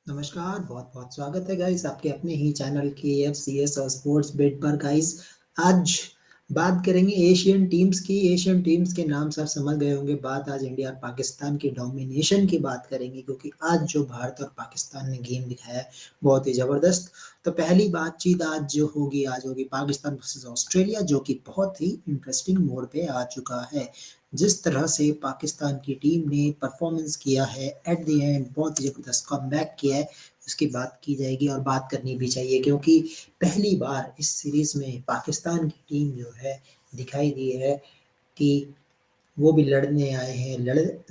नमस्कार, बहुत-बहुत स्वागत है गाइस आपके अपने ही चैनल kfcs और स्पोर्ट्स बेट पर गाइस। आज बात करेंगे एशियन टीम्स की। एशियन टीम्स के नाम से आप समझ गए होंगे। बात आज इंडिया और पाकिस्तान की डोमिनेशन की बात करेंगे, क्योंकि आज जो भारत और पाकिस्तान ने गेम दिखाया है बहुत ही ज़बरदस्त। तो पहली बातचीत आज होगी पाकिस्तान वर्सेस ऑस्ट्रेलिया, जो कि बहुत ही इंटरेस्टिंग मोड पे आ चुका है। जिस तरह से पाकिस्तान की टीम ने परफॉर्मेंस किया है एट द एंड, बहुत ही ज़बरदस्त कमबैक किया है, उसकी बात की जाएगी और बात करनी भी चाहिए, क्योंकि पहली बार इस सीरीज़ में पाकिस्तान की टीम जो है दिखाई दी है कि वो भी लड़ने आए हैं।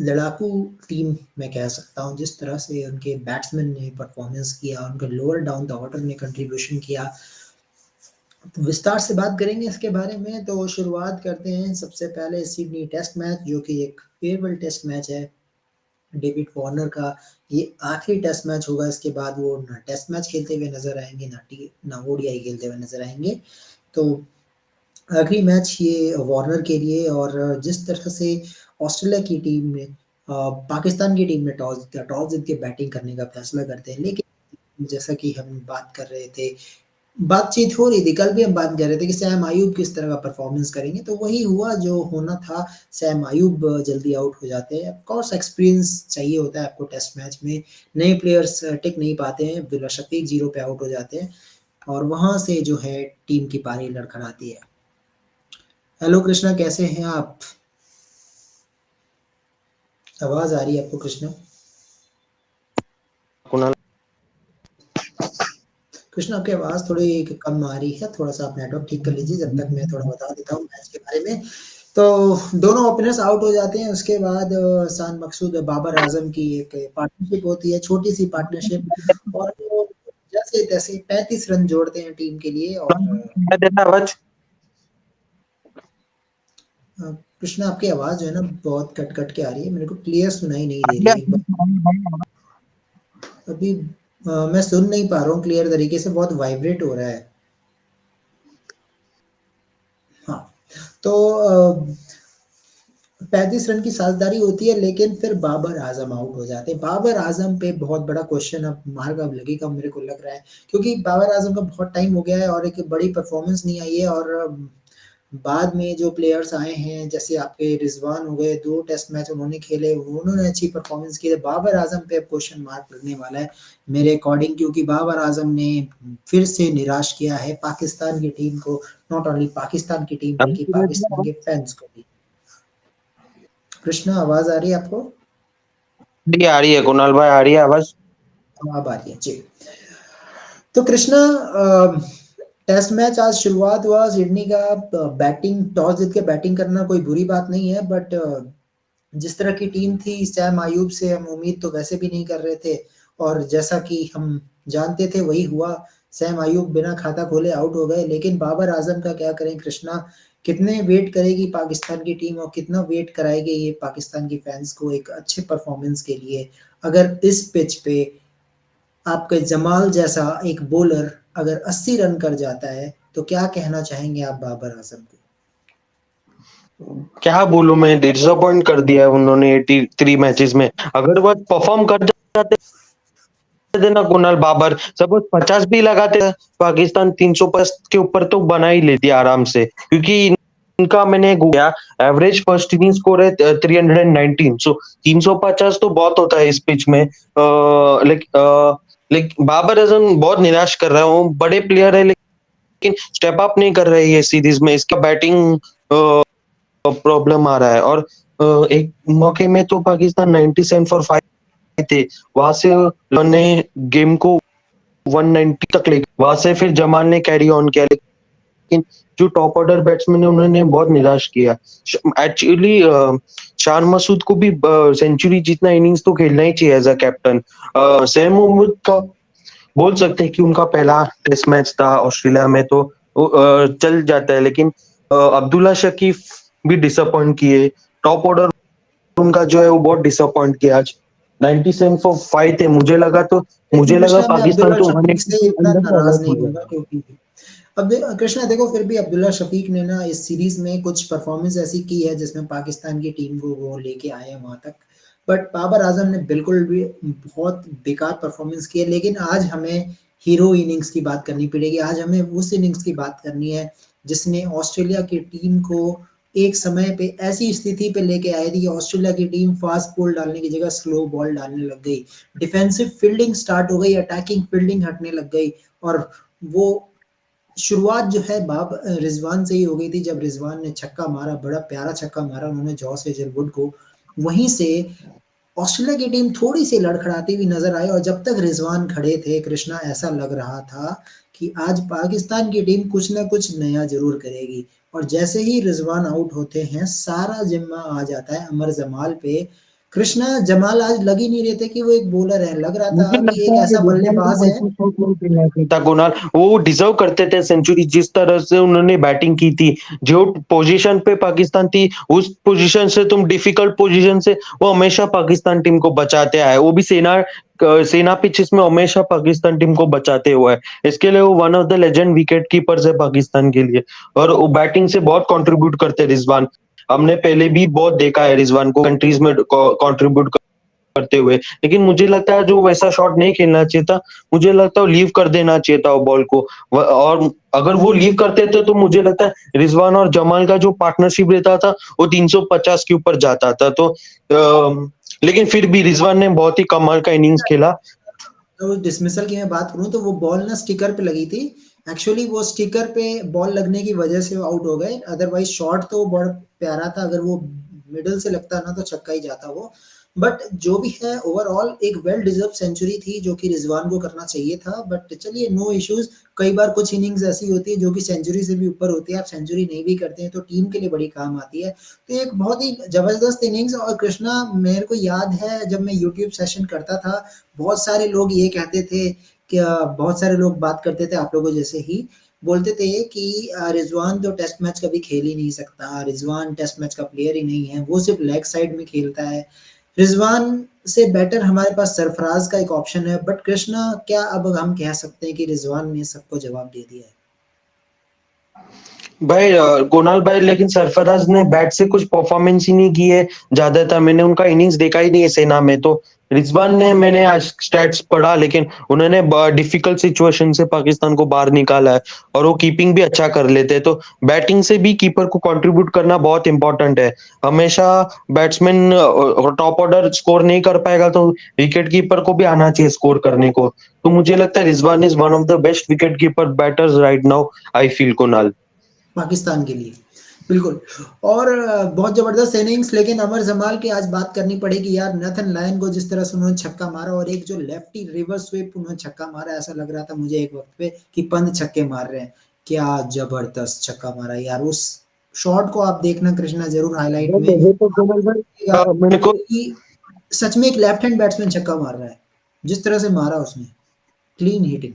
लड़ाकू टीम मैं कह सकता हूँ। जिस तरह से उनके बैट्समैन ने परफॉर्मेंस किया, उनके लोअर डाउन द ऑर्डर ने कंट्रीब्यूशन किया, विस्तार से बात करेंगे इसके बारे में। तो शुरुआत करते हैं सबसे पहले सिडनी टेस्ट मैच, जो कि एक फेयरवेल टेस्ट मैच है डेविड वार्नर का। ये आखिरी टेस्ट मैच होगा, इसके बाद वो ना टेस्ट मैच खेलते हुए नजर आएंगे, ना ओडीआई खेलते हुए नजर आएंगे। तो आखिरी मैच ये वार्नर के लिए। और जिस तरह से ऑस्ट्रेलिया की टीम ने पाकिस्तान की टीम ने टॉस जीत के बैटिंग करने का फैसला करते हैं, लेकिन जैसा कि हम बात कर रहे थे, बातचीत हो रही थी, कल भी हम बात कर रहे थे कि सैम आयूब किस तरह का परफॉर्मेंस करेंगे, तो वही हुआ जो होना था। सैम आयूब जल्दी आउट हो जाते हैं। ऑफ कोर्स एक्सपीरियंस चाहिए होता है आपको टेस्ट मैच में, नए प्लेयर्स टिक नहीं पाते हैं। अब्दुल्ला शफीक 0 पे आउट हो जाते हैं और वहां से जो है टीम की पारी लड़खड़ाती है। हेलो कृष्णा, कैसे हैं आप? आवाज आ रही है आपको कृष्णा? कुणाल, कृष्णा, आपकी आवाज थोड़ी कम आ रही है, थोड़ा सा आप नेटवर्क ठीक कर लीजिए, जब तक मैं थोड़ा बता देता हूँ मैच के बारे में। तो दोनों ओपनर्स आउट हो जाते हैं। उसके बाद सान मकसूद बाबर आजम की एक पार्टनरशिप होती है, छोटी सी पार्टनरशिप, और वो जैसे तैसे 35 रन जोड़ते हैं टीम के लिए। और आवाज कृष्णा, आपकी आवाज जो है ना बहुत कट कट के आ रही है, मेरे को क्लियर सुनाई नहीं दे रही है। एक बार अभी मैं सुन नहीं पा रहा हूँ क्लियर तरीके से, बहुत वाइब्रेट हो रहा है। हाँ, तो 35 रन की साझेदारी होती है, लेकिन फिर बाबर आजम आउट हो जाते हैं। बाबर आजम पे बहुत बड़ा क्वेश्चन अब मार्क अब लगेगा, मेरे को लग रहा है, क्योंकि बाबर आजम का बहुत टाइम हो गया है और एक बड़ी परफॉर्मेंस नहीं आई है। और बाद में जो प्लेयर्स आए हैं, जैसे आपके रिजवान हो गए, 2 टेस्ट मैच उन्होंने खेले, उन्होंने अच्छी परफॉर्मेंस की है। बाबर आजम पे अब क्वेश्चन मार्क लगने वाला है मेरे अकॉर्डिंग, क्योंकि बाबर आजम ने फिर से निराश किया है पाकिस्तान की टीम को। नॉट ओनली पाकिस्तान की टीम, बल्कि पाकिस्तान के फैंस को भी। कृष्णा, आवाज आ रही है आपको? आ रही है। कुणाल भाई, आ रही है आवाज? अब आ रही है जी। तो कृष्णा, टेस्ट मैच आज शुरुआत हुआ सिडनी का। बैटिंग टॉस जीत के बैटिंग करना कोई बुरी बात नहीं है, बट जिस तरह की टीम थी, सैम आयूब से हम उम्मीद तो वैसे भी नहीं कर रहे थे, और जैसा कि हम जानते थे वही हुआ। सैम आयूब बिना खाता खोले आउट हो गए। लेकिन बाबर आजम का क्या करें कृष्णा? कितने वेट करेगी पाकिस्तान की टीम, और कितना वेट कराएगी ये पाकिस्तान की फैंस को एक अच्छे परफॉर्मेंस के लिए? अगर इस पिच पे आपके जमाल जैसा एक बॉलर अगर 80 रन कर जाता है, तो क्या कहना चाहेंगे आप बाबर आजम को? क्या बोलूं, मैं डिसअपॉइंट कर दिया है उन्होंने 83 मैचेस में। अगर वो परफॉर्म कर जाते थे ना कुणाल, बाबर सपोज 50 भी लगाते, पाकिस्तान 350 के ऊपर तो बना ही लेती आराम से, क्योंकि इनका मैंने गया एवरेज फर्स्ट इनिंग स्कोर है 319। सो 350 तो बहुत होता है इस पिच में। लेकिन बाबर आजम बहुत निराश कर रहा है। वो बड़े प्लेयर है, लेकिन स्टेप अप नहीं कर रही है सीरीज में। इसका बैटिंग प्रॉब्लम आ रहा है। और एक मौके में तो पाकिस्तान 97 फॉर 5 थे, वहां से उन्होंने गेम को 190 तक ले, वहां से फिर जमाल ने कैरी ऑन किया। लेकिन जो टॉप ऑर्डर बैट्समैन है उन्होंने बहुत निराश किया। एक्चुअली शान मसूद को भी सेंचुरी जितना इनिंग्स तो खेलना ही चाहिए as a captain. Sam Mohammed का बोल सकते हैं कि उनका पहला टेस्ट मैच था ऑस्ट्रेलिया में, तो चल जाता है। लेकिन अब्दुल्ला शकीफ भी डिसअपॉइंट किए। टॉप ऑर्डर उनका जो है वो बहुत डिसअपॉइंट किया आज। 97 फॉर 5 थे। लेकिन मुझे लगा कृष्णा, मैं पाकिस्तान अब्दुल्ला तो शफीक 180 से के इतना अंदर नाराज ऑलआउट हो नहीं हूँगा, जाएगा। क्योंकि अब कृष्णा देखो, फिर भी अब्दुल्ला शफीक ने ना इस सीरीज में कुछ परफॉर्मेंस ऐसी की है जिसमें पाकिस्तान की टीम को वो लेके आए हैं वहां तक। बट बाबर आजम ने बिल्कुल भी बहुत बेकार परफॉर्मेंस की है। लेकिन आज हमें हीरो इनिंग्स की बात करनी पड़ेगी, आज हमें उस इनिंग्स की बात करनी है जिसने ऑस्ट्रेलिया की टीम को एक समय पे ऐसी स्थिति पे लेके आए थी कि ऑस्ट्रेलिया की टीम फास्ट बॉल डालने की जगह स्लो बॉल डालने लग गई, डिफेंसिव फील्डिंग स्टार्ट हो गई, अटैकिंग फील्डिंग हटने लग गई। और वो शुरुआत जो है रिजवान से ही हो गई थी, जब रिजवान ने छक्का मारा, बड़ा प्यारा छक्का मारा उन्होंने जॉस हेजलवुड को। वहीं से ऑस्ट्रेलिया की टीम थोड़ी-सी लड़खड़ाती हुई नज़र आई, और जब तक रिजवान खड़े थे कृष्णा, ऐसा लग रहा था कि आज पाकिस्तान की टीम कुछ न कुछ नया ज़रूर करेगी। और जैसे ही रिजवान आउट होते हैं, सारा ज़िम्मा आ जाता है अमर जमाल पे। कृष्णा, जमाल आज लग ही नहीं रहे थे कि वो एक बॉलर है, लग रहा मुझे था कि लगता एक है कि ऐसा रिजवान को बल्लेबाज है। वैसे शॉट नहीं खेलना चाहिए था कुणाल, वो डिजर्व करते थे सेंचुरी। जिस तरह से उन्होंने बैटिंग की थी, जो पोजीशन पे पाकिस्तान थी, उस पोजीशन से, तुम डिफिकल्ट पोजीशन से, वो हमेशा पाकिस्तान टीम को बचाते आए। वो भी सेना पिचेस में हमेशा पाकिस्तान टीम को बचाते हुए है। इसके लिए वो one of the legend wicket keepers है पाकिस्तान के लिए, और वो बैटिंग से बहुत कंट्रीब्यूट करते हैं रिजवान। हमने पहले भी बहुत देखा है रिजवान को कंट्रीज में कंट्रीब्यूट करते हुए, लेकिन मुझे लगता है जो वैसा शॉट नहीं खेलना चाहिए था। मुझे लगता है लीव कर देना चाहिए था वो बॉल को। और अगर वो लीव करते थे तो मुझे लगता है रिजवान और जमाल का जो पार्टनरशिप रहता था वो 350 के ऊपर जाता था। तो लेकिन फिर भी रिजवान ने बहुत ही कमाल का इनिंग्स खेला। तो डिसमिसल की मैं बात करूँ तो वो बॉल ना स्टिकर पे लगी थी। एक्चुअली वो स्टिकर पे बॉल लगने की वजह से वो आउट हो गए, अदरवाइज शॉट तो बहुत प्यारा था, अगर वो मिडल से लगता ना तो छक्का ही जाता वो। बट जो भी है, ओवरऑल एक वेल डिजर्व सेंचुरी थी जो कि रिजवान को करना चाहिए था। बट चलिए, नो इश्यूज। कई बार कुछ इनिंग्स ऐसी होती है जो कि सेंचुरी से भी ऊपर होती है, आप सेंचुरी नहीं भी करते हैं तो टीम के लिए बड़ी काम आती है। तो एक बहुत ही जबरदस्त इनिंग्स। और कृष्णा, मेरे को याद है जब मैं यूट्यूब सेशन करता था, बहुत सारे लोग ये कहते थे कि बहुत सारे लोग बात करते थे आप लोगों जैसे ही, बोलते थे कि रिजवान तो टेस्ट मैच कभी खेल ही नहीं सकता, रिजवान टेस्ट मैच का प्लेयर ही नहीं है, वो सिर्फ लेग साइड में खेलता है। रिजवान से बेटर हमारे पास सरफराज का एक ऑप्शन है। बट कृष्णा, क्या अब हम कह सकते हैं कि रिजवान ने सबको जवाब दे दिया है? भाई कुणाल भाई, लेकिन सरफराज ने बैट से कुछ परफॉर्मेंस ही नहीं की है ज्यादातर। मैंने उनका इनिंग्स देखा ही नहीं है सेना में। तो रिजवान ने, मैंने आज स्टैट्स पढ़ा, लेकिन उन्होंने डिफिकल्ट सिचुएशन से पाकिस्तान को बाहर निकाला है, और वो कीपिंग भी अच्छा कर लेते हैं। तो बैटिंग से भी कीपर को कंट्रीब्यूट करना बहुत इंपॉर्टेंट है। हमेशा बैट्समैन टॉप ऑर्डर स्कोर नहीं कर पाएगा तो विकेट कीपर को भी आना चाहिए स्कोर करने को। तो मुझे लगता है Rizwan is one of the best wicket keeper batters right now, I feel, Kunal. Pakistan के लिए, बिल्कुल। और बहुत ज़बरदस्त इनिंग्स। लेकिन अमर जमाल की आज बात करनी पड़ेगी यार, नेथन लायन को जिस तरह से उन्होंने छक्का मारा, और एक जो लेफ्टी रिवर्स स्वीप उन्होंने छक्का मारा, ऐसा लग रहा था मुझे एक वक्त पे कि पंत छक्के मार रहे हैं। क्या जबरदस्त छक्का मारा यार, उस शॉट को आप देखना कृष्णा जरूर हाईलाइट में, मुझे तो कुणाल भाई, मेरे को, कि सच में एक लेफ्ट हैंड बैट्समैन छक्का मार रहा है, जिस तरह से मारा उसने, क्लीन हिटिंग।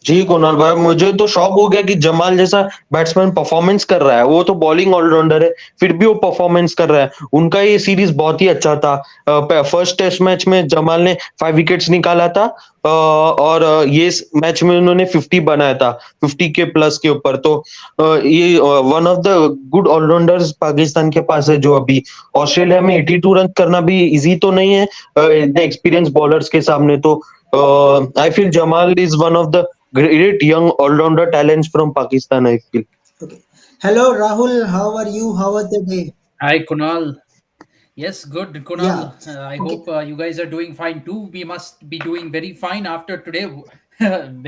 जी कुणाल भाई, मुझे तो शॉक हो गया कि जमाल जैसा बैट्समैन परफॉर्मेंस कर रहा है। वो तो बॉलिंग ऑलराउंडर है, फिर भी वो परफॉर्मेंस कर रहा है। उनका ये सीरीज बहुत ही अच्छा था। फर्स्ट टेस्ट मैच में जमाल ने 5 विकेट्स निकाला था, और ये मैच में उन्होंने 50 बनाया था, 50 के प्लस के ऊपर। तो ये one of the good allrounders Pakistan के पास है, जो अभी ऑस्ट्रेलिया में 82 रन करना भी इजी तो नहीं है इतने एक्सपीरियंस बॉलर्स के सामने। तो I feel Jamal is one of the great young all-rounder talents from Pakistan, I feel. Okay. Hello Rahul, how are you? How was the day? Hi, Kunal. Yes, good, Yeah. Kunal. I Okay. hope you guys are doing fine too. We must be doing very fine after today.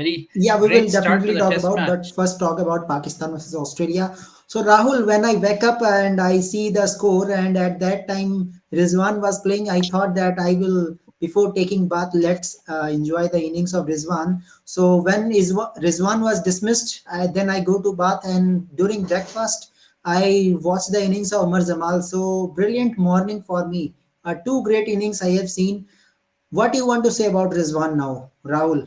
Very Yeah, we will great start to definitely the talk test about, but match. first talk about Pakistan versus Australia. So Rahul, when I wake up and I see the score, and at that time Rizwan was playing, I thought that I will, before taking bath, let's enjoy the innings of Rizwan. So when Rizwan was dismissed, then I go to bath, and during breakfast I watched the innings of Umar Jamal. So brilliant morning for me. Two great innings I have seen. What do you want to say about Rizwan now, Rahul?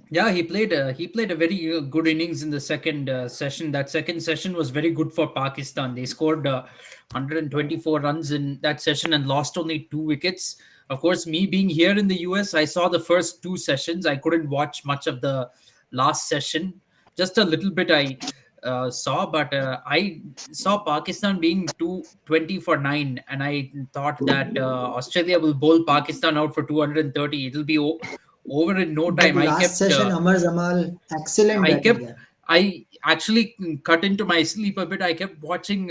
Yeah, he played a very good innings in the second session. That second session was very good for Pakistan. They scored 124 runs in that session and lost only 2 wickets. Of course, me being here in the US, I saw the first two sessions. I couldn't watch much of the last session, just a little bit. I saw, but I saw Pakistan being 220 for 9, and I thought that Australia will bowl Pakistan out for 230. It'll be over in no But time. last session, Amar Jamal, excellent I batting kept, there. I actually cut into my sleep a bit. I kept watching,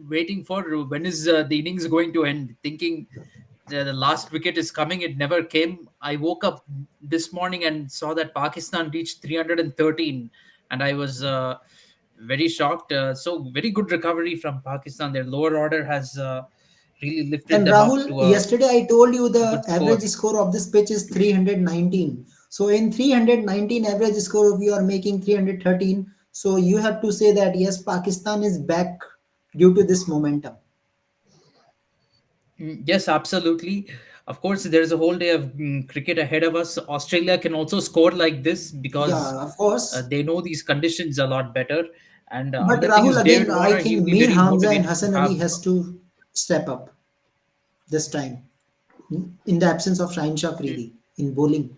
waiting for when is the innings going to end, thinking the last wicket is coming. It never came. I woke up this morning and saw that Pakistan reached 313, and I was very shocked. So very good recovery from Pakistan. Their lower order has really lifted And them up Rahul, to a yesterday I told you the good average score. score of this pitch is 319. So in 319 average score, if you are making 313, so you have to say that yes, Pakistan is back due to this momentum. Yes, absolutely. Of course, there's a whole day of cricket ahead of us. Australia can also score like this because Yeah, of course. they know these conditions a lot better. And But another thing is Rahul, again, David I Warner. He'll think be Mir very Hamza and motivated to Hassan Ali have. has to step up this time in the absence of Shaheen Shah Afridi in bowling.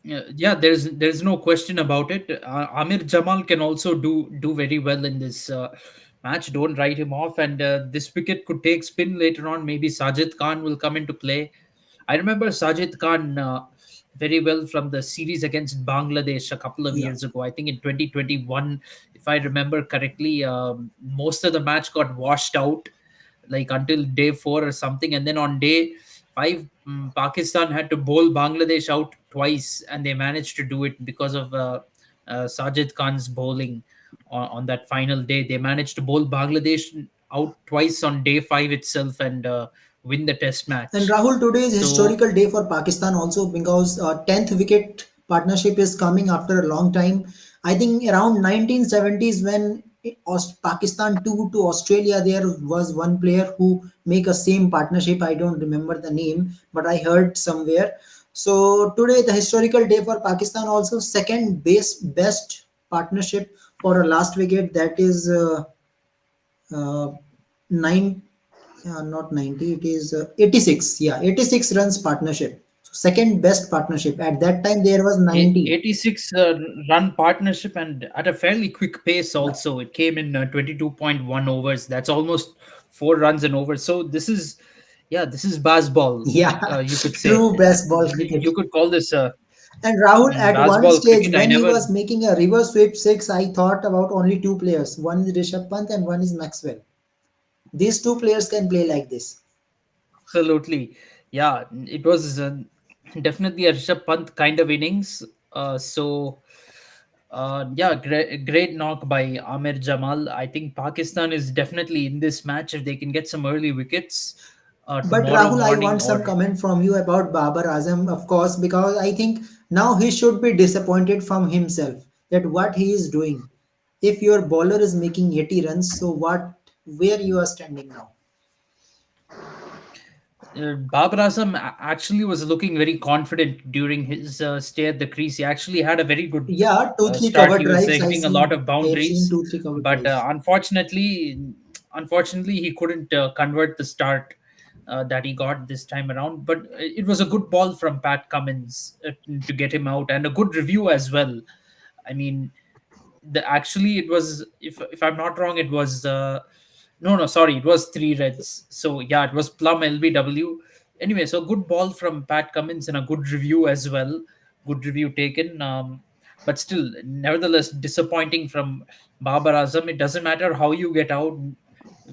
Yeah, there's no question about it. Amir Jamal can also do very well in this match. Don't write him off. And this wicket could take spin later on. Maybe Sajid Khan will come into play. I remember Sajid Khan very well from the series against Bangladesh a couple of Yeah. years ago. I think in 2021, if I remember correctly, most of the match got washed out like until day 4 or something, and then on day 5, Pakistan had to bowl Bangladesh out twice, and they managed to do it because of Sajid Khan's bowling on that final day. They managed to bowl Bangladesh out twice on day 5 itself and win the test And match. Rahul, today is So historical day for Pakistan also because 10th wicket partnership is coming after a long time. I think around 1970s when Pakistan 2 to Australia, there was one player who make a same partnership. I don't remember the name, but I heard somewhere. So today the historical day for Pakistan also second best partnership for a last wicket, that is uh, 9 not 90, it is 86, yeah, 86 runs partnership, so second best partnership. At that time there was 90. 86 run partnership, and at a fairly quick pace Yeah. also. It came in 22.1 overs. That's almost 4 runs and over. So this is, yeah, this is baseball, Yeah. you could say. True baseball cricket. You could call this And Rahul, at one baseball stage cricket. I when he never. was making a reverse sweep six, I thought about only two players, one is Rishabh Pant and one is Maxwell. These two players can play like this. Absolutely. Yeah, it was definitely a Rishabh Pant kind of innings. Yeah, great knock by Amir Jamal. I think Pakistan is definitely in this match if they can get some early wickets But tomorrow Rahul, I morning want or some comment from you about Babar Azam, of course, because I think now he should be disappointed from himself that what he is doing. If your bowler is making 80 runs, so where you are standing now? Babar Azam actually was looking very confident during his stay at the crease. He actually had a very good Yeah, two, three start. cover He was drives. hitting a lot of I have seen boundaries, two, three cover but drives. unfortunately, he couldn't convert the start that he got this time around. But it was a good ball from Pat Cummins to get him out, and a good review as well. I mean, actually it was, if I'm not wrong, it was no, sorry, it was 3 reds. So yeah, it was plum LBW. Anyway, so good ball from Pat Cummins and a good review as well. Good review taken. But still, nevertheless, disappointing from Babar Azam. It doesn't matter how you get out.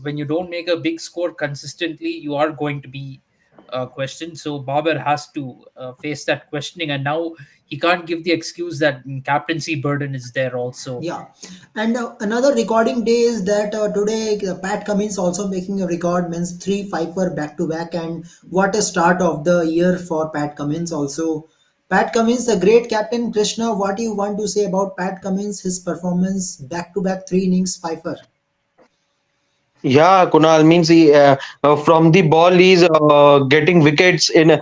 When you don't make a big score consistently, you are going to be questioned. So Babar has to face that questioning, and now he can't give the excuse that captaincy burden is there also. Yeah, and another recording day is that today Pat Cummins also making a record, means three fifer back to back, and what a start of the year for Pat Cummins also. Pat Cummins, the great captain. Krishna, what do you want to say about Pat Cummins, his performance back to back three innings fifer? Yeah, Kunal means from the ball he's getting wickets in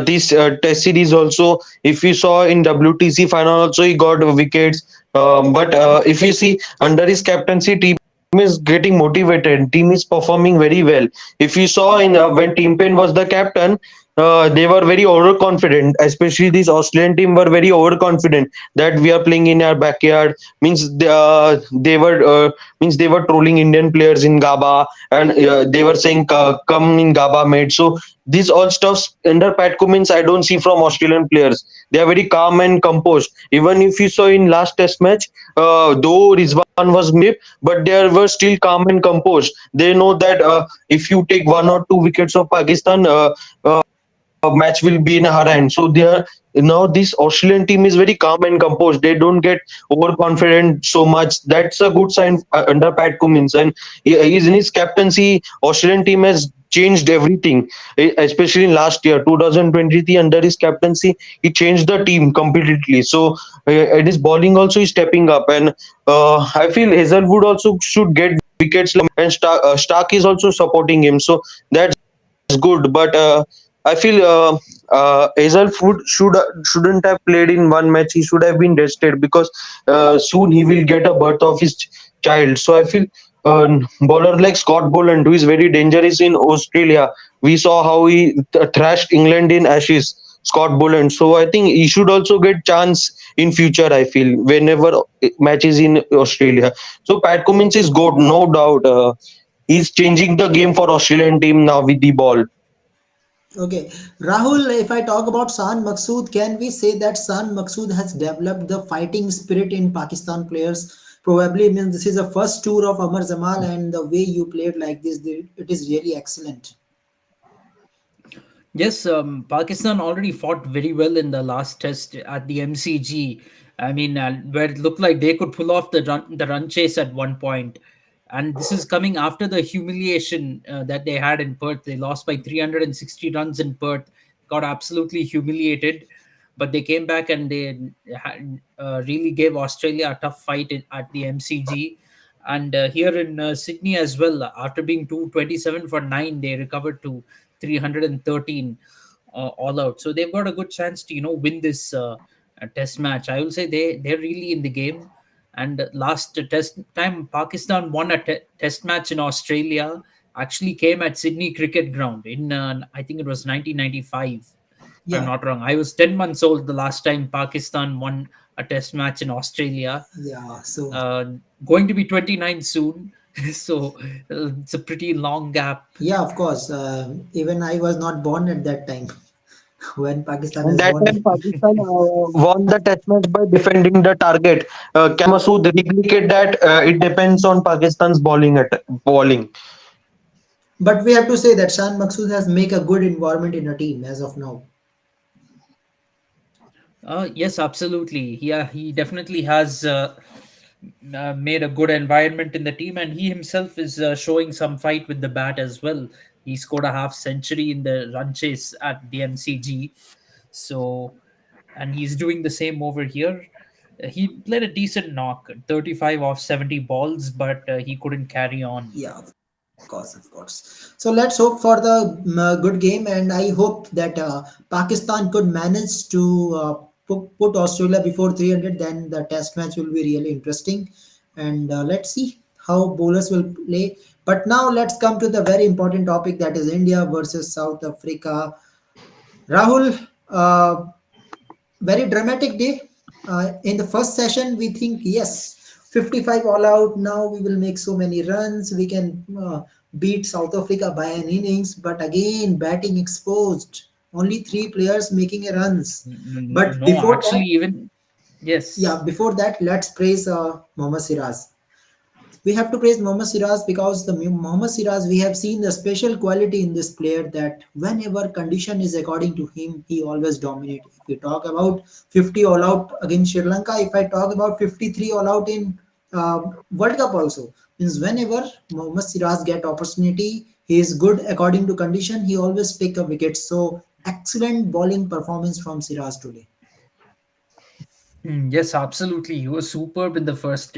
this test series also. If you saw in WTC final also he got wickets. But if you see under his captaincy, is getting motivated. Team is performing very well. If you saw in when Team Payne was the captain, they were very overconfident. Especially this Australian team were very overconfident that we are playing in our backyard. Means they were trolling Indian players in Gaba, and they were saying come in Gaba, mate. So these all stuffs under Pat Cummins I don't see from Australian players. They are very calm and composed. Even if you saw in last Test match, though Rizwan was but they were still calm and composed. They know that if you take 1 or 2 wickets of Pakistan, match will be in her hand. So they are now this Australian team is very calm and composed. They don't get overconfident so much. That's a good sign under Pat Cummins, and in his captaincy, Australian team has changed everything. Especially in last year, 2023, under his captaincy, he changed the team completely. So and his bowling also is stepping up, and I feel Hazelwood also should get wickets, and Stark is also supporting him. So that's good, but I feel Hazelwood shouldn't have played in one match. He should have been rested because soon he will get a birth of his child. So I feel bowler like Scott Boland, who is very dangerous in Australia. We saw how he thrashed England in Ashes. Scott Boland. So I think he should also get chance in future. I feel whenever matches in Australia. So Pat Cummins is good, no doubt. He's changing the game for Australian team now with the ball. Okay, Rahul, if I talk about San Maqsood, can we say that San Maqsood has developed the fighting spirit in Pakistan players? Probably means this is the first tour of Amar Jamal, and the way you played like this, it is really excellent. Yes, Pakistan already fought very well in the last test at the MCG. I mean, where it looked like they could pull off the run chase at one point, and this is coming after the humiliation that they had in Perth. They lost by 360 runs in Perth, got absolutely humiliated, but they came back and they really gave Australia a tough fight at the MCG. And here in Sydney as well, after being 227 for 9, they recovered to 313 all out. So they've got a good chance to win this test match. I will say they're really in the game. And last test time Pakistan won a test match in Australia actually came at Sydney Cricket Ground in I think it was 1995. If I'm Yeah, not wrong, I was 10 months old the last time Pakistan won a test match in Australia. yeah. So Uh, Going to be 29 soon, so it's a pretty long gap. yeah, of course. Even I was not born at that time when Pakistan And has that won time it. Pakistan won the test match by defending the target. Can Masood replicate that? It depends on Pakistan's bowling. But we have to say that Shan Maqsood has make a good environment in a team as of now. Yes, absolutely. He definitely has made a good environment in the team, and he himself is showing some fight with the bat as well. He scored a half century in the run chase at the MCG, so and he's doing the same over here. He played a decent knock, 35 off 70 balls, but he couldn't carry on. Yeah, of course, of course. So let's hope for the good game, and I hope that Pakistan could manage to put Australia before 300. Then the test match will be really interesting, and let's see how bowlers will play. But now let's come to the very important topic, that is India versus South Africa. Rahul, very dramatic day. In the first session, we think yes, 55 all out. Now we will make so many runs. We can beat South Africa by an innings. But again, batting exposed. Only three players making a runs. But No, before actually, that, even yeah, yes. before that, let's praise Mohammad Siraj. We have to praise Mohammad Siraj because the Mohammad Siraj, we have seen the special quality in this player that whenever condition is according to him, he always dominate. If we talk about 50 all out against Sri Lanka, if I talk about 53 all out in World Cup also, means whenever Mohammad Siraj get opportunity, he is good according to condition. He always pick a wicket. So excellent bowling performance from Siraj today. Yes, absolutely. He was superb in the first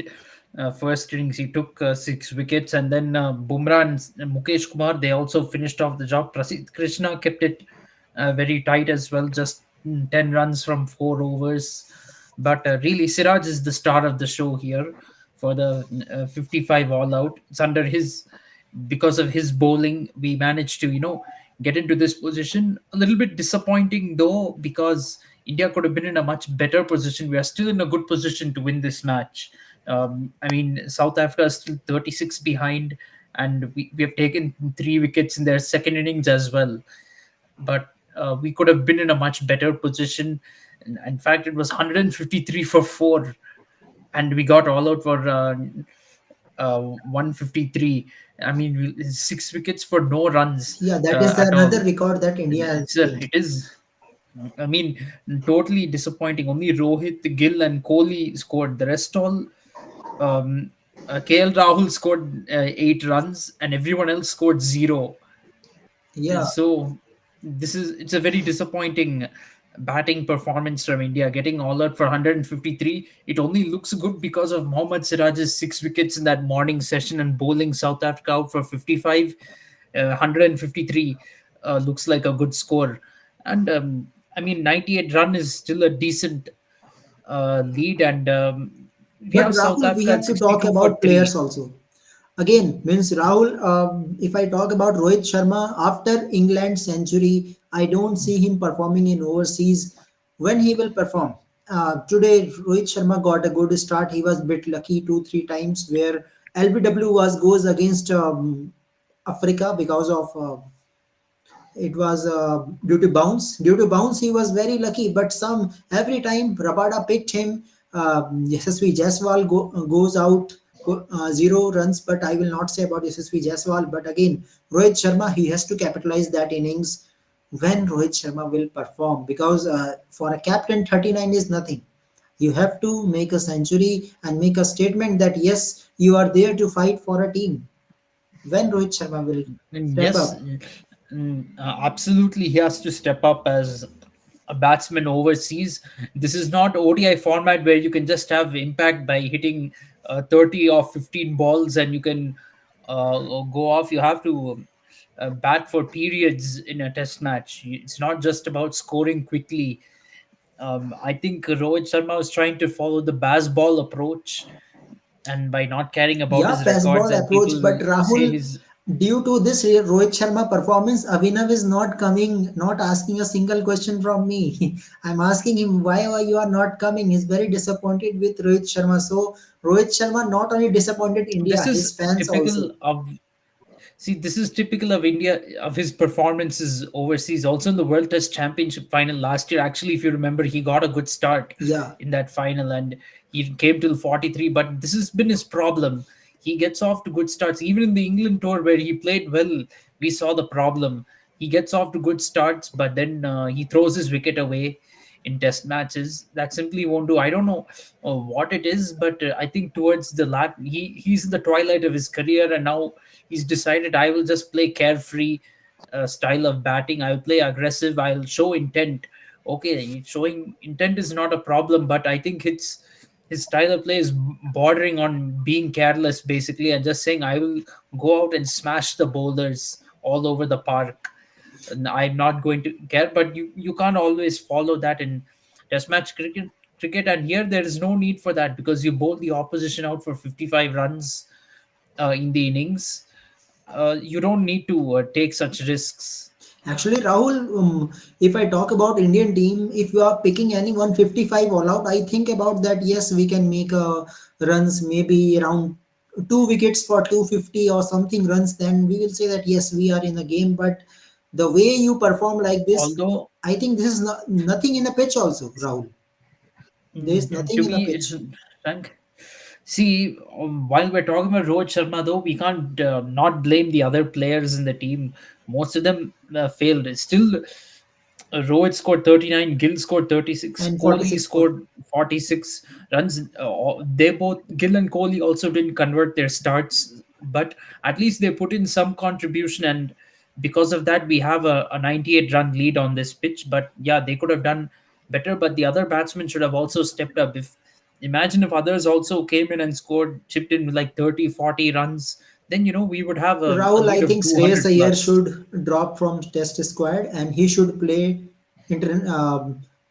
innings. He took 6 wickets, and then Bumrah and Mukesh Kumar, they also finished off the job. Prasidh Krishna kept it very tight as well, just 10 runs from 4 overs. But really, Siraj is the star of the show here. for the 55 all out. It's under his, because of his bowling, we managed to, get into this position. A little bit disappointing though, because India could have been in a much better position. We are still in a good position to win this match. I mean, South Africa is still 36 behind, and we have taken 3 wickets in their second innings as well. But we could have been in a much better position. In fact, it was 153 for 4, and we got all out for 153. I mean, 6 wickets for no runs Yeah, that is at all. another record that India has It changed. is. I mean, totally disappointing. Only Rohit, Gill, and Kohli scored. The rest all, um, KL Rahul scored 8 runs, and everyone else scored 0. Yeah, So it's a very disappointing batting performance from India, getting all out for 153. It only looks good because of Mohammad Siraj's 6 wickets in that morning session and bowling South Africa out for 55. 153 looks like a good score, and I mean, 98 run is still a decent lead, and we but have South Rahul, we Africa have at to talk 62 for about 3. players also. Again, means Rahul, if I talk about Rohit Sharma, after England century, I don't see him performing in overseas. When he will perform? Today, Rohit Sharma got a good start. He was a bit lucky 2 3 times where LBW was goes against Africa because of it was due to bounce. Due to bounce, he was very lucky. But some every time Rabada picked him, Yashasvi Jaiswal goes out 0 runs. But I will not say about Yashasvi Jaiswal. But again, Rohit Sharma, he has to capitalize that innings when Rohit Sharma will perform, because for a captain 39 is nothing. You have to make a century and make a statement that yes, you are there to fight for a team. When Rohit Sharma will And step yes, up? absolutely, he has to step up as a batsman overseas. This is not ODI format where you can just have impact by hitting 30 or 15 balls and you can go off. You have to bat for periods in a test match. It's not just about scoring quickly. I think Rohit Sharma was trying to follow the baseball approach, and by not caring about Yeah, his pass records, ball and approach, people but say Rahul, his. due to this Rohit Sharma performance, Avinav is not coming, not asking a single question from me. I'm asking him why you are not coming. He's very disappointed with Rohit Sharma. So Rohit Sharma not only disappointed India, This his is fans also. typical of See, this is typical of India, of his performances overseas. Also in the World Test Championship final last year, actually, if you remember, he got a good start Yeah, in that final and he came till 43. But this has been his problem. He gets off to good starts. Even in the England tour where he played well, we saw the problem. He gets off to good starts, but then he throws his wicket away in test matches. That simply won't do. I don't know what it is, but I think towards the he's in the twilight of his career, and now he's decided, I will just play carefree style of batting. I'll play aggressive. I'll show intent. Okay, showing intent is not a problem, but I think it's his style of play is bordering on being careless, basically, and just saying, I will go out and smash the boulders all over the park. And I'm not going to care, but you can't always follow that in test match cricket, and here there is no need for that because you bowl the opposition out for 55 runs in the innings. You don't need to take such risks. actually, Rahul, if I talk about Indian team, if you are picking any 155 all out, I think about that. Yes, we can make runs maybe around 2 wickets for 250 or something runs. Then we will say that yes, we are in the game. But the way you perform like this, Although, I think this is nothing in a pitch. Also, Rahul, there is to nothing in a me, it's pitch. frank. See, while we're talking about Rohit Sharma, though, we can't not blame the other players in the team. Most of them failed. Still, Rohit scored 39, Gill scored 36, And Kohli 46 for scored 46 runs. They both, Gill and Kohli, also didn't convert their starts, but at least they put in some contribution, and because of that, we have a 98 run lead on this pitch. But yeah, they could have done better, but the other batsmen should have also stepped up. If Imagine if others also came in and scored, chipped in with like 30, 40 runs, then we would have a Rahul. lead I of think Shreyas 200 Iyer plus. should drop from Test squad and he should play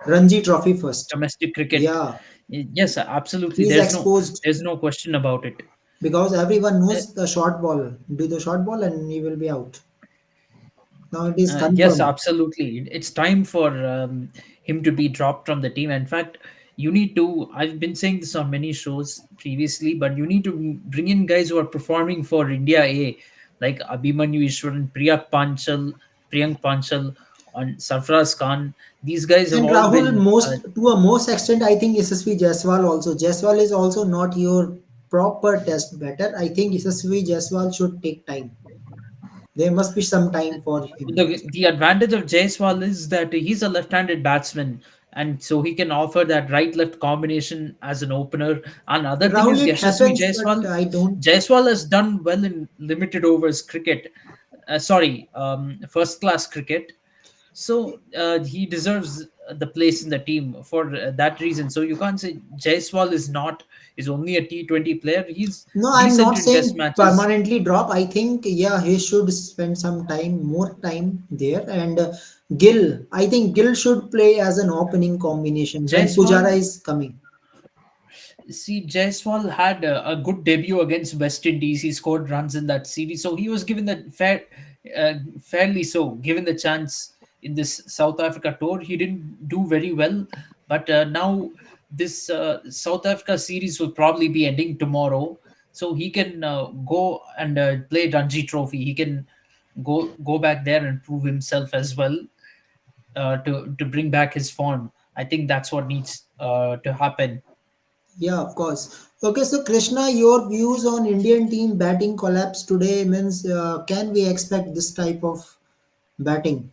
Ranji Trophy first. Domestic cricket. Yeah. Yes, absolutely. He is exposed There's no question about it. because everyone Uh, knows the short ball. Do the short ball and he will be out. Now it is yes, confirmed. absolutely. It's time for him to be dropped from the team. In fact, you need to. I've been saying this on many shows previously, but you need to bring in guys who are performing for India A, like Abhimanyu Ishwaran, Priyank Panchal, and Sarfraz Khan. These guys have And all Rahul, been. most to a most extent, I think SSV Jaiswal also. Jaiswal is also not your proper test batter. I think SSV Jaiswal should take time. There must be some time for him. The advantage of Jaiswal is that he's a left-handed batsman, and so he can offer that right-left combination as an opener. And other thing Rahul, is it Yashasvi happens, but Jaiswal. I don't. Jaiswal has done well in limited overs cricket. First-class cricket. So he deserves the place in the team for that reason. So you can't say Jaiswal is only a T20 player. He's No, I'm decent not in Test saying matches. permanently drop. I think yeah, he should spend some time, more time there. And Gill, I think Gill should play as an opening combination when Pujara Jaiswal is coming. See, Jaiswal had a good debut against West Indies. He scored runs in that series, so he was given fairly so, given the chance in this South Africa tour. He didn't do very well, but now this South Africa series will probably be ending tomorrow, so he can go and play Ranji Trophy. He can go back there and prove himself as well to bring back his form. I think that's what needs to happen. Yeah, of course. Okay, so Krishna, your views on Indian team batting collapse today means can we expect this type of batting?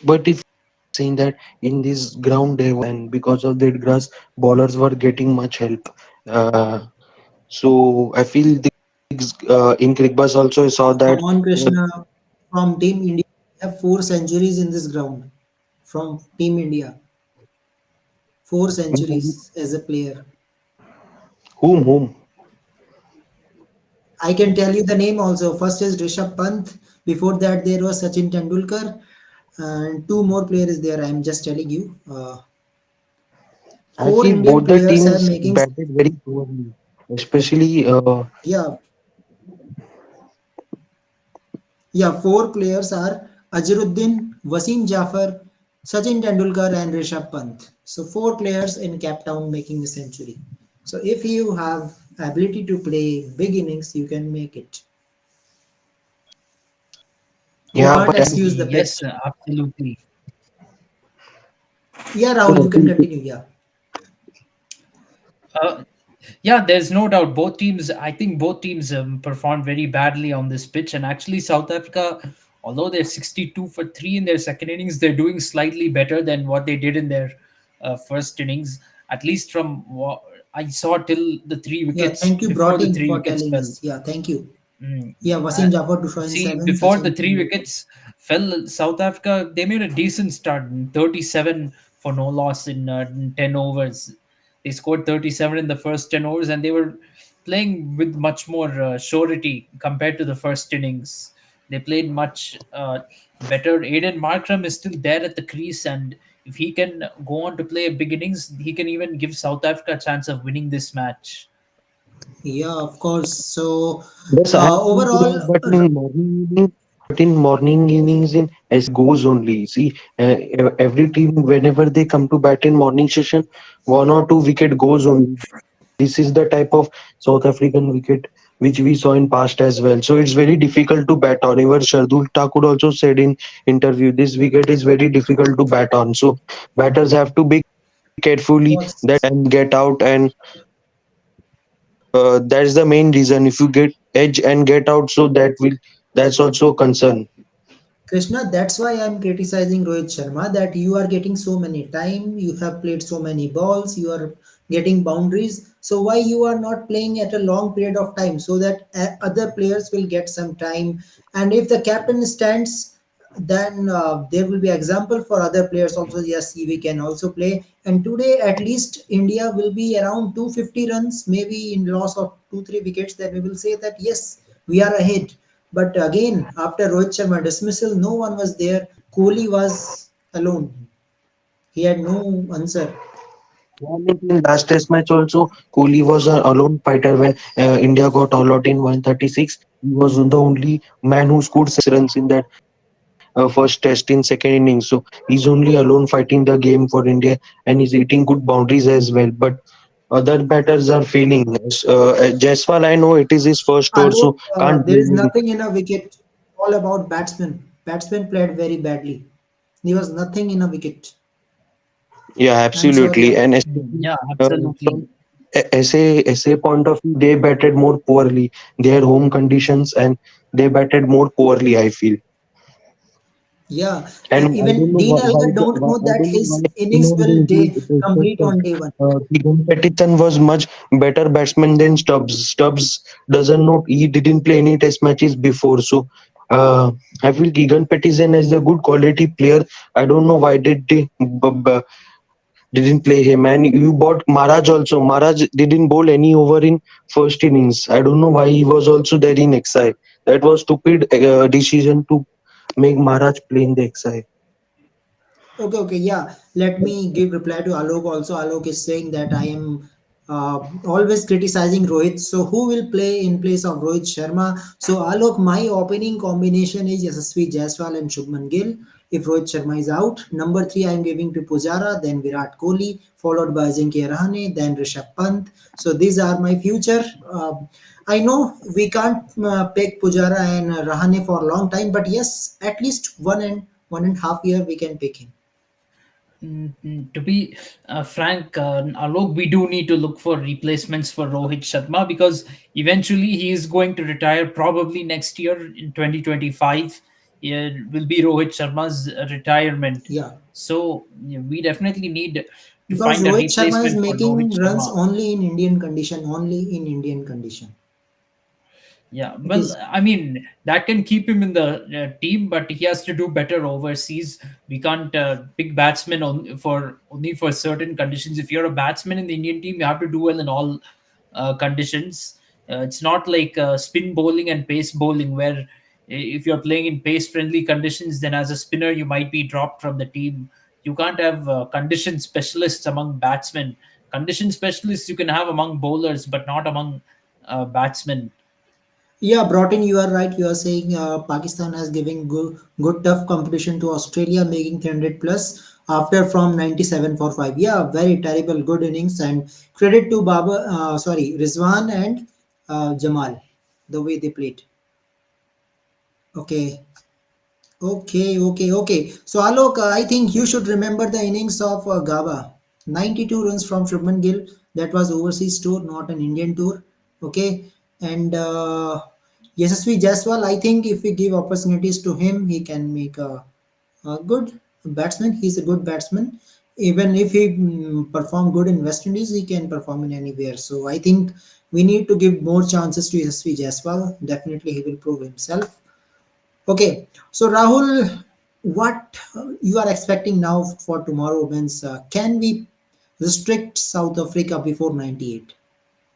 But if saying that in this ground there and because of that grass, bowlers were getting much help. Uh, so I feel this, in Crickbus also I saw Come that on, Krishna. From Team India, we have 4 centuries in this ground. From Team India, 4 centuries as a player. whom I can tell you the name also. First is Rishabh Pant. Before that, there was Sachin Tendulkar. And two more players there. I am just telling you. I Four feel Indian both the players have teams making. batted very poorly, especially Yeah, yeah. Four players are Azharuddin, Wasim Jafar, Sachin Tendulkar, and Rishabh Pant. So four players in Cape Town making a century. So if you have ability to play big innings, you can make it. You yeah, can't but excuse the Yes, pitch. absolutely. Yeah, Rahul, you can continue. Yeah. Uh, yeah, there's no doubt. Both teams, I think both teams performed very badly on this pitch. And actually, South Africa, although they're 62 for 3 in their second innings, they're doing slightly better than what they did in their first innings, at least from what I saw till the three Yeah, wickets, thank you, before brought the in three for wickets telling fell. us. Yeah, thank you. Mm. Yeah, Uh, Wasim Jafar to in See, 7, before the Sachin three Tendulkar. wickets fell, South Africa, they made a decent start, 37 for no loss in 10 overs. They scored 37 in the first 10 overs, and they were playing with much more surety compared to the first innings. They played much better. Aiden Markram is still there at the crease, and if he can go on to play big innings, he can even give South Africa a chance of winning this match. Yeah, of course. So, yes, I agree to that. overall, But in morning innings, in as goes only. See, every team whenever they come to bat in morning session, 1 or 2 wicket goes only. This is the type of South African wicket which we saw in past as well. So it's very difficult to bat on. Even Shardul Thakur also said in interview, this wicket is very difficult to bat on. So batters have to be carefully was that and get out, and that's the main reason. If you get edge and get out, so that's also a concern. Krishna, that's why I'm criticizing Rohit Sharma that you are getting so many time, you have played so many balls, you are getting boundaries. So why you are not playing at a long period of time so that other players will get some time? And if the captain stands, then there will be example for other players also. Yes, we can also play. And today, at least India will be around 250 runs, maybe in loss of 2 3 wickets. Then we will say that yes, we are ahead. But again, after Rohit Sharma dismissal, no one was there. Kohli was alone. He had no answer. Yeah, like in last test match also, Kohli was an alone fighter when India got all out in 136. He was the only man who scored 6 runs in that first test in second innings. So he's only alone fighting the game for India, and he's hitting good boundaries as well. But other batters are failing. Jaiswal, I know it is his first tour, Alok, so can't there is blame him. nothing in a wicket. All about batsman. Batsman played very badly. There was nothing in a wicket. Yeah, I'm sorry, absolutely. And Alok. especially Yeah, from absolutely. SA point of view, they batted more poorly. Their home conditions and they batted more poorly, I feel. Yeah, And I even don't know Dean why Elgar don't know I that don't know why his innings anyone will will be complete suspect. on day one. Keegan Peterson was much better batsman than Stubbs. Stubbs doesn't know, he didn't play any test matches before. So uh, I feel Keegan Peterson is a good quality player. I don't know why did they didn't play him. And you bought Maharaj also. Maharaj didn't bowl any over in first innings. I don't know why he was also there in XI. That was stupid decision to make Maharaj play in the XI. Okay, okay, yeah. Let me give reply to Alok also. Alok is saying that I am always criticizing Rohit. So who will play in place of Rohit Sharma? So Alok, my opening combination is Yashasvi Jaiswal and Shubman Gill. If Rohit Sharma is out, number three I am giving to Pujara, then Virat Kohli, followed by Ajinkya Rahane, then Rishabh Pant. So these are my future. I know we can't pick Pujara and Rahane for a long time, but yes, at least 1.5 year we can pick him. To be frank, Alok, we do need to look for replacements for Rohit Sharma because eventually he is going to retire probably next year in 2025. It will be Rohit Sharma's retirement. Yeah, So yeah, we definitely need to because find a Rohit Sharma is replacement for Rohit making runs Sharma. only in Indian condition, only in Indian condition. Yeah, It well, is, I mean, that can keep him in the team, but he has to do better overseas. We can't pick batsmen for only for certain conditions. If you're a batsman in the Indian team, you have to do well in all conditions. It's not like spin bowling and pace bowling, where if you're playing in pace friendly conditions, then as a spinner, you might be dropped from the team. You can't have condition specialists among batsmen. Condition specialists you can have among bowlers, but not among batsmen. yeah, brought in. You are right. You are saying Pakistan has given good tough competition to Australia, making 300 plus after from 97 for five. Yeah, very terrible, good innings and credit to Baba. Sorry, Rizwan and Jamal, the way they played. Okay. Okay, okay, okay. So Alok, I think you should remember the innings of Gaba. 92 runs from Shubman Gill. That was overseas tour, not an Indian tour. Okay, and Yashasvi Jaiswal. I think if we give opportunities to him, he can make a good batsman. He's a good batsman. Even if he perform good in West Indies, he can perform in anywhere. So I think we need to give more chances to Yashasvi Jaiswal. Definitely, he will prove himself. Okay, so Rahul, what you are expecting now for tomorrow means can we restrict South Africa before 98?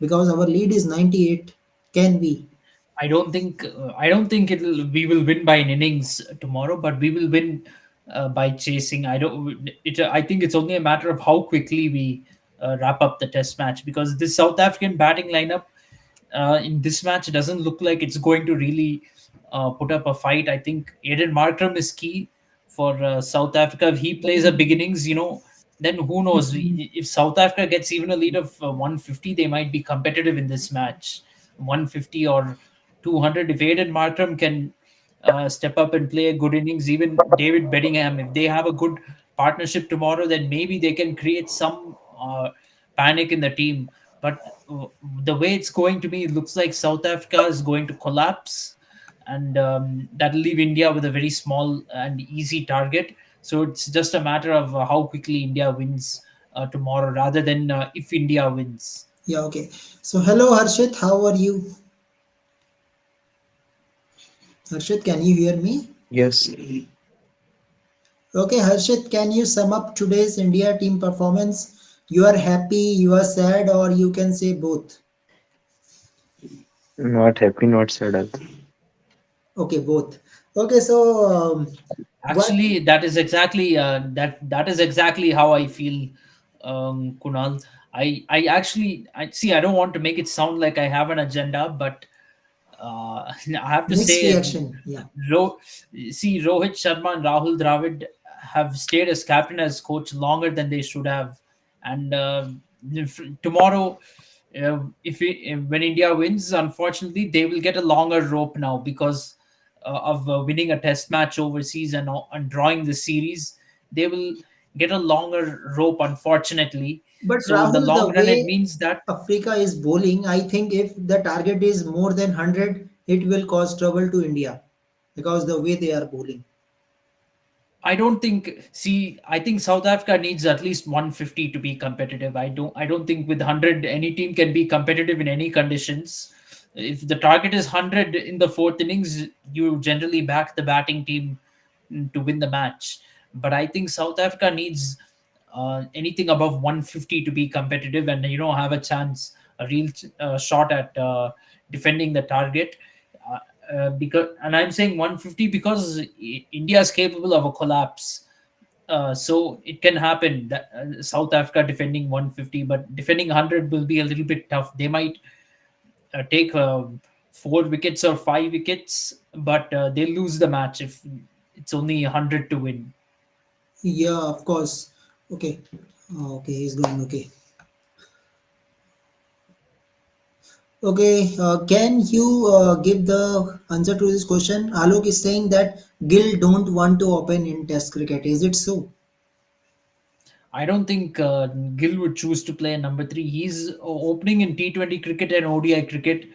Because our lead is 98. Can we? I don't think it'll we will win by an innings tomorrow, but we will win by chasing. I think it's only a matter of how quickly we wrap up the test match because this South African batting lineup in this match doesn't look like it's going to really put up a fight. I think Aiden Markram is key for South Africa. If he plays a big innings, then who knows? If South Africa gets even a lead of 150, they might be competitive in this match. 150 or 200. If Aiden Markram can step up and play a good innings, even David Bedingham, if they have a good partnership tomorrow, then maybe they can create some panic in the team. But uh, the way it's going to be, it looks like South Africa is going to collapse, and that'll leave India with a very small and easy target. So it's just a matter of how quickly India wins tomorrow, rather than if India wins. Yeah, okay. So hello Harshit, how are you? Harshit, can you hear me? Yes. Okay, Harshit, can you sum up today's India team performance? You are happy, you are sad, or you can say both. Not happy, not sad. Okay, both. Okay, so what? Actually, that is exactly how I feel. Kunal. I actually I see. I don't want to make it sound like I have an agenda, but I have to Mixed say, reaction. Yeah. Ro- Rohit Sharma and Rahul Dravid have stayed as captain as coach longer than they should have, and tomorrow, when India wins, unfortunately, they will get a longer rope now because of winning a test match overseas and drawing the series. They will get a longer rope, unfortunately. But So in the Rahul, the long run, it way means that Africa is bowling, I think if the target is more than 100, it will cause trouble to India because the way they are bowling. I don't think. See, I think South Africa needs at least 150 to be competitive. I don't think with 100 any team can be competitive in any conditions. If the target is 100 in the fourth innings, you generally back the batting team to win the match. But I think South Africa needs anything above 150 to be competitive and have a chance, a real shot at defending the target. Because and I'm saying 150 because India is capable of a collapse. So it can happen that South Africa defending 150, but defending 100 will be a little bit tough. They might take 4 wickets or 5 wickets, but they lose the match if it's only 100 to win. Yeah, of course. Okay. Okay, he's going. Okay. Okay, can you give the answer to this question? Alok is saying that Gill don't want to open in Test cricket. Is it so? I don't think Gill would choose to play number three. He's opening in T20 cricket and ODI cricket.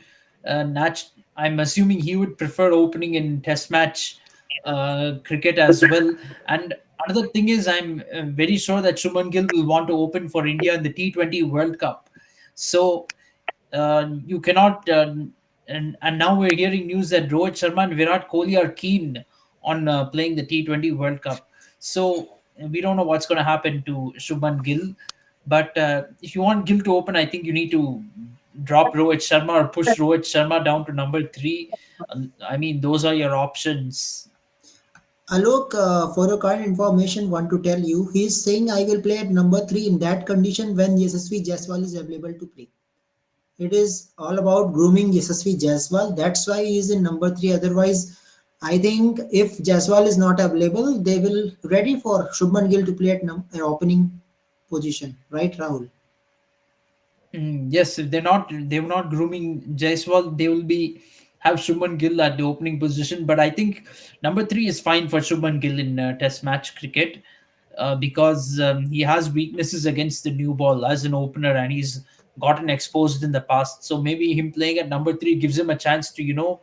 I'm assuming he would prefer opening in Test match cricket as well. And another thing is, I'm very sure that Shubman Gill will want to open for India in the T20 World Cup. So you cannot. And now we're hearing news that Rohit Sharma and Virat Kohli are keen on playing the T20 World Cup. So we don't know what's going to happen to Shubman Gill. But if you want Gill to open, I think you need to drop Rohit Sharma or push Rohit Sharma down to number three. I mean, those are your options. Alok, for your current information, want to tell you, he is saying I will play at number three in that condition when Yashasvi Jaiswal is available to play. It is all about grooming Yashasvi Jaiswal. That's why he is in number three. Otherwise, I think if Jaiswal is not available, they will ready for Shubman Gill to play at opening position. Right, Rahul? Yes, if they're not grooming Jaiswal, they will be have Shubman Gill at the opening position. But I think number three is fine for Shubman Gill in Test match cricket because he has weaknesses against the new ball as an opener, and he's gotten exposed in the past. So maybe him playing at number three gives him a chance to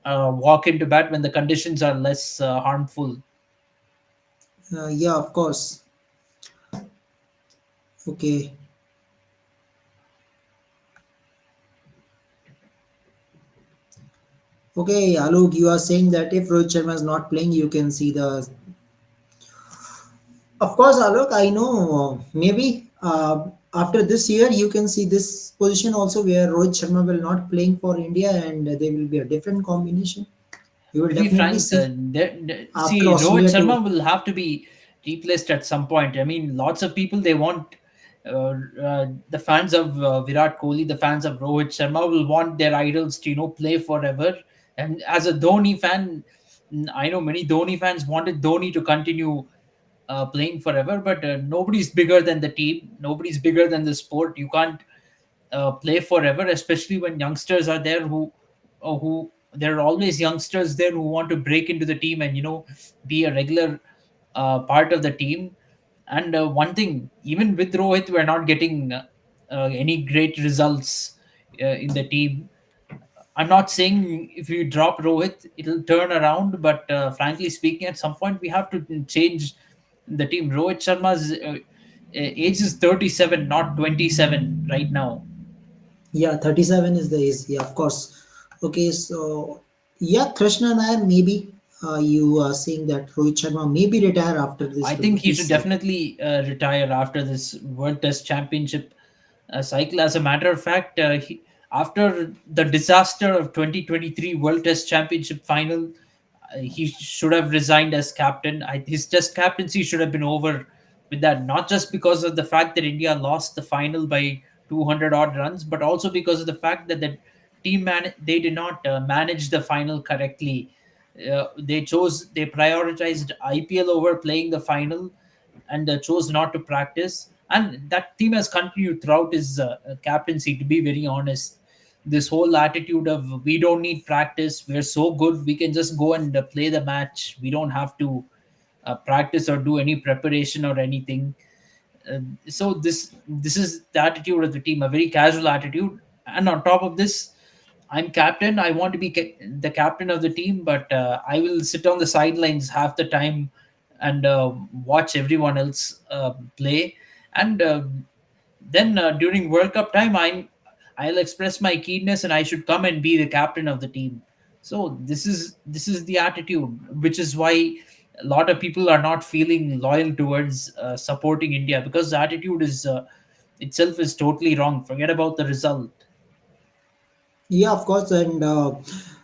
walk into bat when the conditions are less harmful. Yeah, of course. Okay. Okay, Alok, you are saying that if Rohit Sharma is not playing, you can see the. Of course, Alok, I know. Maybe after this year, you can see this position also where Rohit Sharma will not playing for India and there will be a different combination. You will To be definitely frank, see after see, Rohit Australia tour. Sharma will have to be replaced at some point. I mean, lots of people they want the fans of Virat Kohli, the fans of Rohit Sharma will want their idols to play forever. And as a Dhoni fan, I know many Dhoni fans wanted Dhoni to continue playing forever, but nobody's bigger than the team. Nobody's bigger than the sport. You can't play forever, especially when youngsters are there who there are always youngsters there who want to break into the team and be a regular part of the team. And one thing, even with Rohit, we're not getting any great results in the team. I'm not saying if you drop Rohit, it'll turn around, but frankly speaking, at some point we have to change the team. Rohit Sharma's age is 37, not 27 right now. Yeah, 37 is the age. Yeah, of course. Okay, so yeah, Krishna Nair, maybe you are saying that Rohit Sharma maybe retire after I think he should this cycle. definitely retire after this World Test Championship cycle. As a matter of fact, after the disaster of 2023 World Test Championship final, he should have resigned as captain. His Test captaincy should have been over with that, not just because of the fact that India lost the final by 200 odd runs, but also because of the fact that the they did not manage the final correctly. They prioritized IPL over playing the final, and chose not to practice. And that team has continued throughout his captaincy, to be very honest. This whole attitude of we don't need practice, we're so good, we can just go and play the match, we don't have to practice or do any preparation or anything. uh, so this is the attitude of the team, a very casual attitude. And on top of this, I'm captain. I want to be the captain of the team, but I will sit on the sidelines half the time and watch everyone else play. And then during World Cup time, I'll express my keenness, and I should come and be the captain of the team. So this is the attitude, which is why a lot of people are not feeling loyal towards supporting India, because the attitude is itself is totally wrong. Forget about the result. Yeah, of course, and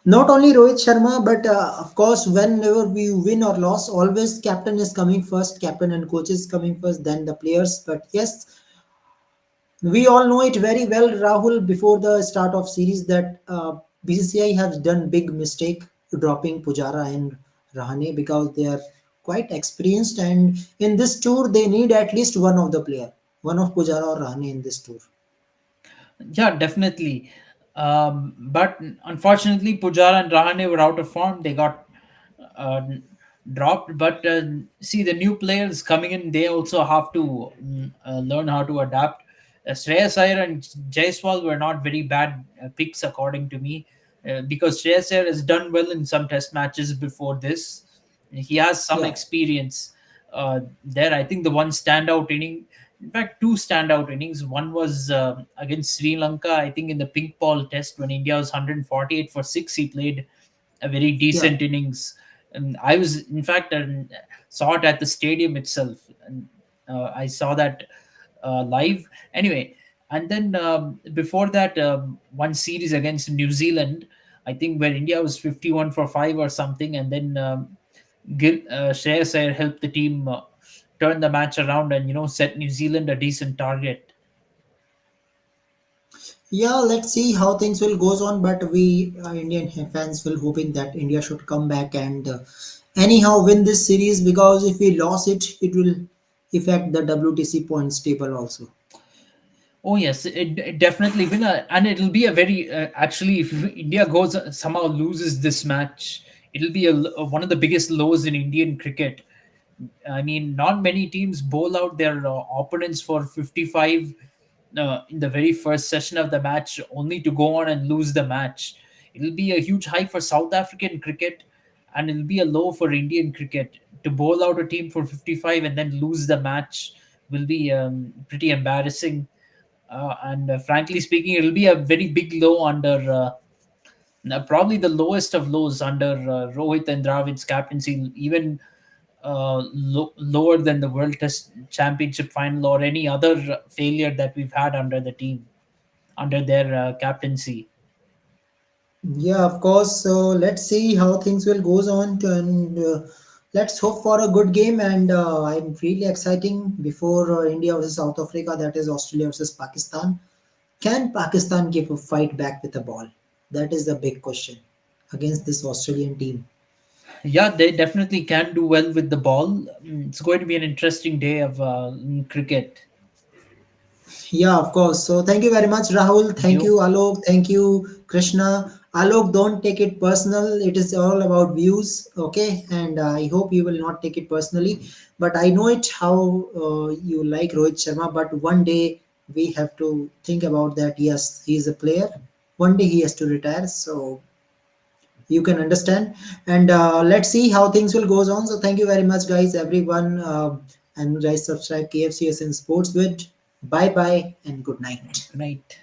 not only Rohit Sharma, but of course, whenever we win or lose, always captain is coming first. Captain and coach is coming first, then the players. But yes, we all know it very well, Rahul, before the start of series that BCCI has done big mistake dropping Pujara and Rahane because they are quite experienced, and in this tour they need at least one of the player, one of Pujara or Rahane in this tour. Yeah, definitely. But unfortunately, Pujara and Rahane were out of form. They got uh, dropped. But see, the new players coming in, they also have to learn how to adapt. Shreyas Iyer and Jaiswal were not very bad picks, according to me, because Shreyas Iyer has done well in some test matches before this. He has some Yeah, experience there. I think the one standout inning, in fact, two standout innings. One was against Sri Lanka, I think in the pink ball test when India was 148 for 6. He played a very yeah. decent innings. And I was, in fact, saw it at the stadium itself. And I saw that live. Anyway, and then before that, one series against New Zealand, I think where India was 51 for 5 or something. And then Shreyas Iyer helped the team turn the match around and set New Zealand a decent target. Yeah, let's see how things will goes on, but we Indian fans will hoping that India should come back and anyhow win this series because if we lose it, it will affect the WTC points table also. Oh yes, it definitely will, and it'll be a very actually, if India goes somehow loses this match, it'll be one of the biggest lows in Indian cricket. I mean, not many teams bowl out their opponents for 55 in the very first session of the match, only to go on and lose the match. It'll be a huge high for South African cricket, and it'll be a low for Indian cricket. To bowl out a team for 55 and then lose the match will be pretty embarrassing. And frankly speaking, it'll be a very big low under probably the lowest of lows under Rohit and Dravid's captaincy, even lower than the World Test Championship final or any other failure that we've had under the team, under their captaincy. Yeah, of course. So let's see how things will goes on, and let's hope for a good game. And I'm really exciting before India versus South Africa. That is Australia versus Pakistan. Can Pakistan give a fight back with the ball? That is the big question against this Australian team. Yeah, they definitely can do well with the ball. It's going to be an interesting day of cricket. Yeah, of course. So thank you very much, Rahul. Thank Thank you. you, Alok. Thank you, Krishna. Alok, don't take it personal. It is all about views, okay? And I hope you will not take it personally. But I know it how you like Rohit Sharma. But one day we have to think about that. Yes, he is a player. One day he has to retire. So you can understand, and let's see how things will goes on. So thank you very much, guys, everyone, and guys, subscribe KFCS in sports with. Bye bye and good night. Good night.